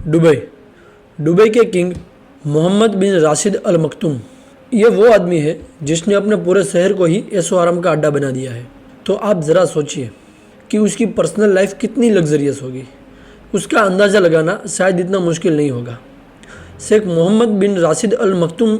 Dubai. Dubai के king Mohammad बिन राशिद अल मखतूम, ये वो आदमी है जिसने अपने पूरे शहर को ही ऐशो आराम का अड्डा बना दिया है। तो आप ज़रा सोचिए कि उसकी पर्सनल लाइफ कितनी लग्जरियस होगी। उसका अंदाज़ा लगाना शायद इतना मुश्किल नहीं होगा। शेख मोहम्मद बिन राशिद अल मखतूम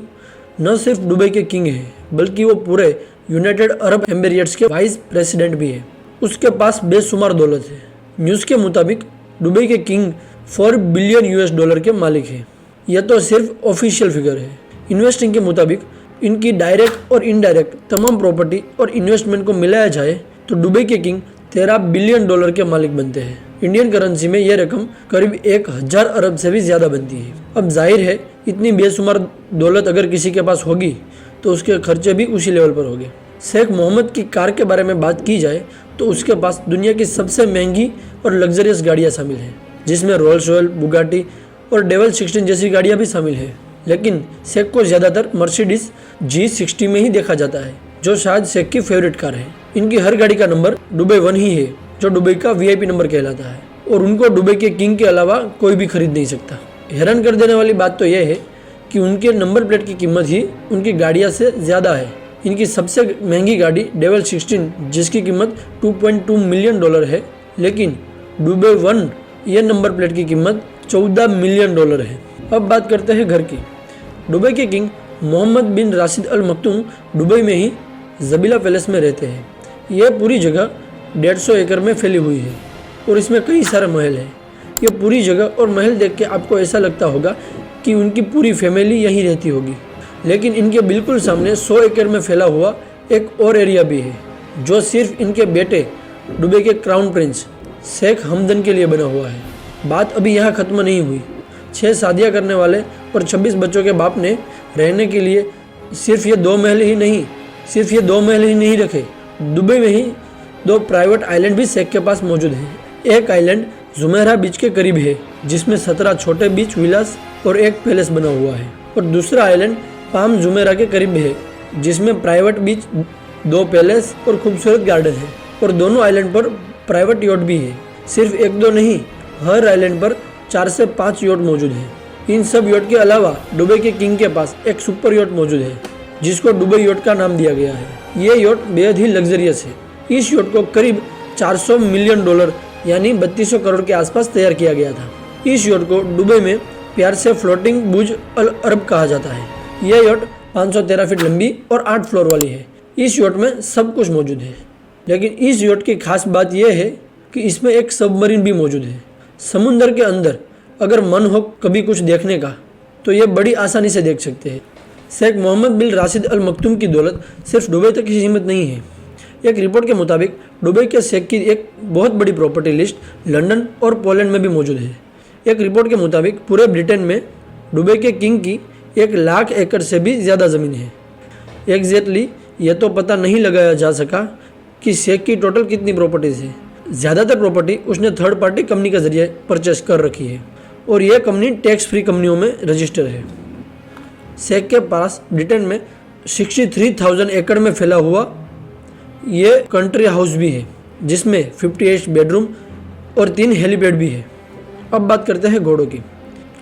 न सिर्फ दुबई के किंग हैं, बल्कि वो पूरे यूनाइटेड अरब एमिरेट्स के वाइस प्रेसिडेंट भी हैं। उसके पास बेशुमार दौलत है। न्यूज़ के मुताबिक दुबई के किंग 4 बिलियन यूएस डॉलर के मालिक हैं। यह तो सिर्फ ऑफिशियल फिगर है। इन्वेस्टिंग के मुताबिक इनकी डायरेक्ट और इनडायरेक्ट तमाम प्रॉपर्टी और इन्वेस्टमेंट को मिलाया जाए तो दुबई के किंग 13 बिलियन डॉलर के मालिक बनते हैं। इंडियन करेंसी में यह रकम करीब 1000 अरब से भी ज़्यादा बनती है। अब जाहिर है इतनी बेशुमार दौलत अगर किसी के पास होगी तो उसके खर्चे भी उसी लेवल पर होंगे। शेख मोहम्मद की कार के बारे में बात की जाए तो उसके पास दुनिया की सबसे महंगी और लग्जरियस गाड़ियाँ शामिल हैं, जिसमें रोल्स रॉयल, बुगाटी और डेवल 16 जैसी गाड़ियाँ भी शामिल हैं। लेकिन शेख को ज़्यादातर मर्सिडीज G60 में ही देखा जाता है, जो शायद शेख की फेवरेट कार है। इनकी हर गाड़ी का नंबर दुबई 1 ही है, जो दुबई का VIP नंबर कहलाता है, और उनको दुबई के किंग के अलावा कोई भी खरीद नहीं सकता। हैरान कर देने वाली बात तो यह है कि उनके नंबर प्लेट की कीमत ही उनकी गाड़ियाँ से ज़्यादा है। इनकी सबसे महंगी गाड़ी डेवल 16, जिसकी कीमत 2.2 मिलियन डॉलर है, लेकिन दुबई 1 ये नंबर प्लेट की कीमत 14 मिलियन डॉलर है। अब बात करते हैं घर की। दुबई के किंग मोहम्मद बिन राशिद अल मखतूम दुबई में ही ज़बीला पैलेस में रहते हैं। यह पूरी जगह 150 एकड़ में फैली हुई है और इसमें कई सारे महल हैं। ये पूरी जगह और महल देख के आपको ऐसा लगता होगा कि उनकी पूरी फैमिली यहीं रहती होगी, लेकिन इनके बिल्कुल सामने 100 एकड़ में फैला हुआ एक और एरिया भी है, जो सिर्फ इनके बेटे दुबई के क्राउन प्रिंस शेख हमदन के लिए बना हुआ है। बात अभी यहाँ ख़त्म नहीं हुई। 6 शादियाँ करने वाले और 26 बच्चों के बाप ने रहने के लिए सिर्फ ये 2 महल ही नहीं रखे। दुबई में ही 2 प्राइवेट आइलैंड भी शेख के पास मौजूद हैं। एक आइलैंड जुमेरह बीच के करीब है, जिसमें 17 छोटे बीच विलास और एक पैलेस बना हुआ है, और दूसरा आइलैंड पाम जुमेरह के करीब है, जिसमें प्राइवेट बीच, 2 पैलेस और खूबसूरत गार्डन है, और दोनों आइलैंड पर प्राइवेट यॉट भी है। सिर्फ 1-2 नहीं, हर आइलैंड पर 4 से 5 यॉट मौजूद है। इन सब यॉट के अलावा दुबई के किंग के पास एक सुपर यॉट मौजूद है, जिसको दुबई यॉट का नाम दिया गया है। ये यॉट बेहद ही लग्जरियस है। इस यॉट को करीब 400 मिलियन डॉलर यानी 3200 करोड़ के आसपास तैयार किया गया था। इस यॉट को दुबई में प्यार से फ्लोटिंग बुर्ज अल अरब कहा जाता है। यह यॉट 513 फीट लंबी और 8 फ्लोर वाली है। इस यॉट में सब कुछ मौजूद है, लेकिन इस यॉट की खास बात यह है कि इसमें एक सबमरीन भी मौजूद है। समुंदर के अंदर अगर मन हो कभी कुछ देखने का तो ये बड़ी आसानी से देख सकते हैं। शेख मोहम्मद बिन राशिद अल मखतूम की दौलत सिर्फ दुबई तक ही सीमित नहीं है। एक रिपोर्ट के मुताबिक दुबई के शेख की एक बहुत बड़ी प्रॉपर्टी लिस्ट लंदन और पोलैंड में भी मौजूद है। एक रिपोर्ट के मुताबिक पूरे ब्रिटेन में दुबई के किंग की 1 लाख एकड़ से भी ज़्यादा ज़मीन है। एग्जैक्टली यह तो पता नहीं लगाया जा सका कि शेख की टोटल कितनी प्रॉपर्टीज़ है। ज़्यादातर प्रॉपर्टी उसने थर्ड पार्टी कंपनी के जरिए परचेस कर रखी है, और यह कंपनी टैक्स फ्री कंपनियों में रजिस्टर है। शेख के पास ब्रिटेन में 63,000 एकड़ में फैला हुआ ये कंट्री हाउस भी है, जिसमें 58 बेडरूम और 3 हेलीपैड भी है। अब बात करते हैं घोड़ों की।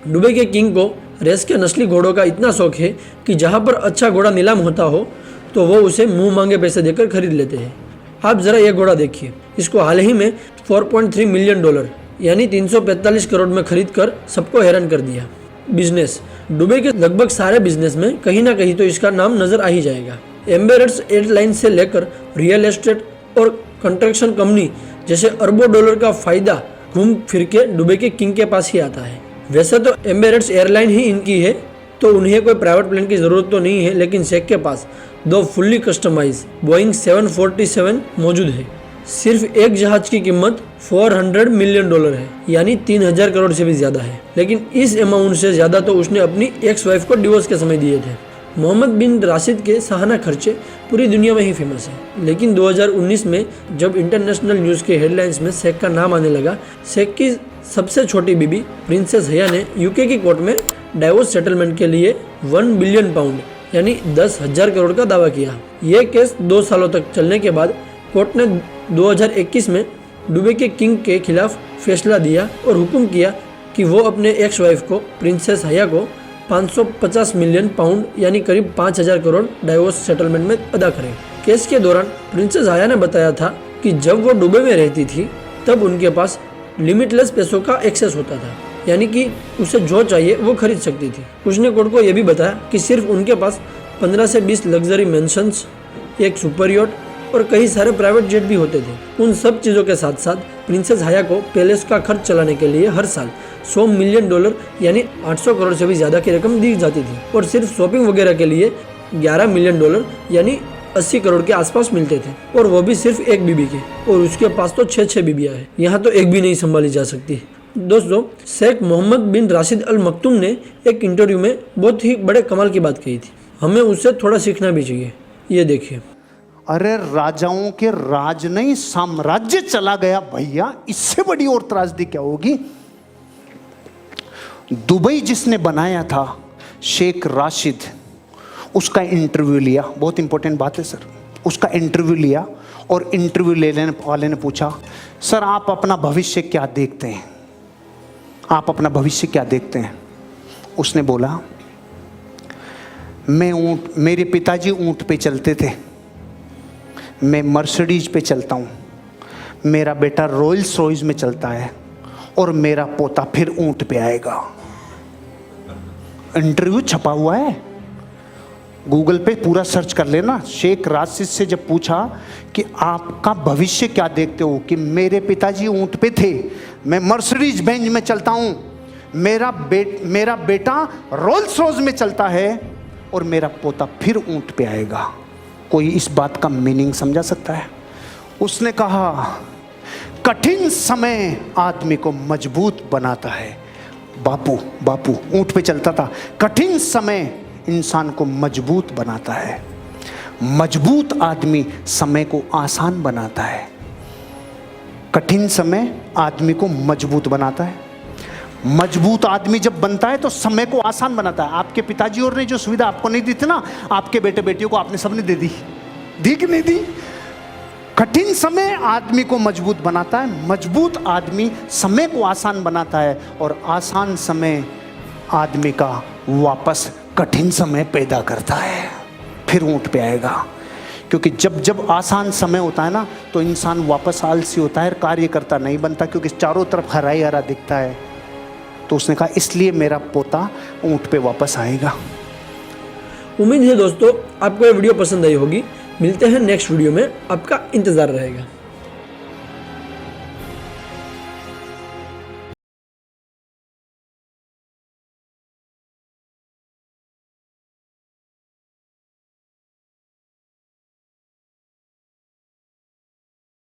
दुबई के किंग को रेस के नस्ली घोड़ों का इतना शौक है कि जहाँ पर अच्छा घोड़ा नीलाम होता हो तो वो उसे मुंह मांगे पैसे देकर खरीद लेते हैं। आप ज़रा ये घोड़ा देखिए। इसको हाल ही में 4.3 मिलियन डॉलर यानी 345 करोड़ में खरीद कर सबको हैरान कर दिया। बिजनेस। दुबई के लगभग सारे बिजनेस में कहीं ना कहीं तो इसका नाम नजर आ ही जाएगा। एम्बेरेट्स एयरलाइन से लेकर रियल एस्टेट और कंस्ट्रक्शन कंपनी जैसे अरबों डॉलर का फायदा घूम फिर के दुबई के किंग के पास ही आता है। वैसे तो एम्बेरेट्स एयरलाइन ही इनकी है, तो उन्हें कोई प्राइवेट प्लेन की ज़रूरत तो नहीं है, लेकिन शेख के पास 2 फुल्ली कस्टमाइज बोइंग 747 मौजूद है। सिर्फ एक जहाज की कीमत 400 मिलियन डॉलर है, यानी 3000 करोड़ से भी ज़्यादा है। लेकिन इस अमाउंट से ज़्यादा तो उसने अपनी एक्स वाइफ को डिवोर्स के समय दिए थे। मोहम्मद बिन राशिद के सालाना खर्चे पूरी दुनिया में ही फेमस है, लेकिन 2019 में जब इंटरनेशनल न्यूज़ के हेडलाइंस में शेख का नाम आने लगा, शेख की सबसे छोटी बीबी प्रिंसेस हया ने यूके की कोर्ट में डाइवोर्स सेटलमेंट के लिए 1 बिलियन पाउंड यानी 10,000 करोड़ का दावा किया। यह केस 2 सालों तक चलने के बाद कोर्ट ने 2021 में दुबई के किंग के खिलाफ फैसला दिया और हुक्म किया कि वो अपने एक्स वाइफ को प्रिंसेस हया को 550 मिलियन पाउंड यानी करीब 5000 करोड़ डाइवोर्स सेटलमेंट में अदा करें। केस के दौरान प्रिंसेस हया ने बताया था कि जब वो दुबई में रहती थी तब उनके पास लिमिटलेस पैसों का एक्सेस होता था, यानी कि उसे जो चाहिए वो खरीद सकती थी। उसने कोर्ट को यह भी बताया कि सिर्फ उनके पास 15 से 20 लग्जरी मेंशंस, एक सुपर यॉट और कई सारे प्राइवेट जेट भी होते थे। उन सब चीज़ों के साथ साथ प्रिंसेस हया को पैलेस का खर्च चलाने के लिए हर साल $100 मिलियन यानी 800 करोड़ से भी ज़्यादा की रकम दी जाती थी और सिर्फ शॉपिंग वगैरह के लिए $11 मिलियन यानी 80 करोड़ के आसपास मिलते थे, और वो भी सिर्फ एक बीबी के, और उसके पास तो 6 बीबियाँ हैं। यहाँ तो एक भी नहीं संभाली जा सकती। दोस्तों, शेख मोहम्मद बिन राशिद अल मखतूम ने एक इंटरव्यू में बहुत ही बड़े कमाल की बात कही थी। हमें उससे थोड़ा सीखना भी चाहिए। ये देखिए। अरे राजाओं के राज नहीं, साम्राज्य चला गया भैया, इससे बड़ी और त्रासदी क्या होगी। दुबई जिसने बनाया था शेख राशिद, उसका इंटरव्यू लिया। बहुत इंपॉर्टेंट बात है सर। उसका इंटरव्यू लिया और इंटरव्यू लेने वाले ने पूछा, सर आप अपना भविष्य क्या देखते हैं, आप अपना भविष्य क्या देखते हैं। उसने बोला, मेरे पिताजी ऊंट पे चलते थे, मैं मर्सिडीज पे चलता हूँ, मेरा बेटा रोल्स रॉयस में चलता है और मेरा पोता फिर ऊंट पे आएगा। इंटरव्यू छपा हुआ है, गूगल पे पूरा सर्च कर लेना। शेख राशिद से जब पूछा कि आपका भविष्य क्या देखते हो, कि मेरे पिताजी ऊंट पे थे, मैं मर्सिडीज बेंज में चलता हूँ, मेरा बेटा रोल्स रॉयस में चलता है और मेरा पोता फिर ऊंट पे आएगा। कोई इस बात का मीनिंग समझा सकता है? उसने कहा, कठिन समय आदमी को मजबूत बनाता है। बापू ऊंट पे चलता था। कठिन समय इंसान को मजबूत बनाता है, मजबूत आदमी समय को आसान बनाता है। कठिन समय आदमी को मजबूत बनाता है। मजबूत आदमी जब बनता है तो समय को आसान बनाता है। आपके पिताजी और ने जो सुविधा आपको नहीं दी थी ना, आपके बेटे बेटियों को आपने सबने दे दी कि नहीं दी। कठिन समय आदमी को मजबूत बनाता है, मजबूत आदमी समय को आसान बनाता है, और आसान समय आदमी का वापस कठिन समय पैदा करता है, फिर ऊंट पे आएगा। क्योंकि जब आसान समय होता है ना, तो इंसान वापस आलसी होता है, कार्य करता नहीं बनता, क्योंकि चारों तरफ हरा ही हरा दिखता है। तो उसने कहा, इसलिए मेरा पोता ऊंट पे वापस आएगा। उम्मीद है दोस्तों आपको ये वीडियो पसंद आई होगी। मिलते हैं नेक्स्ट वीडियो में, आपका इंतजार रहेगा।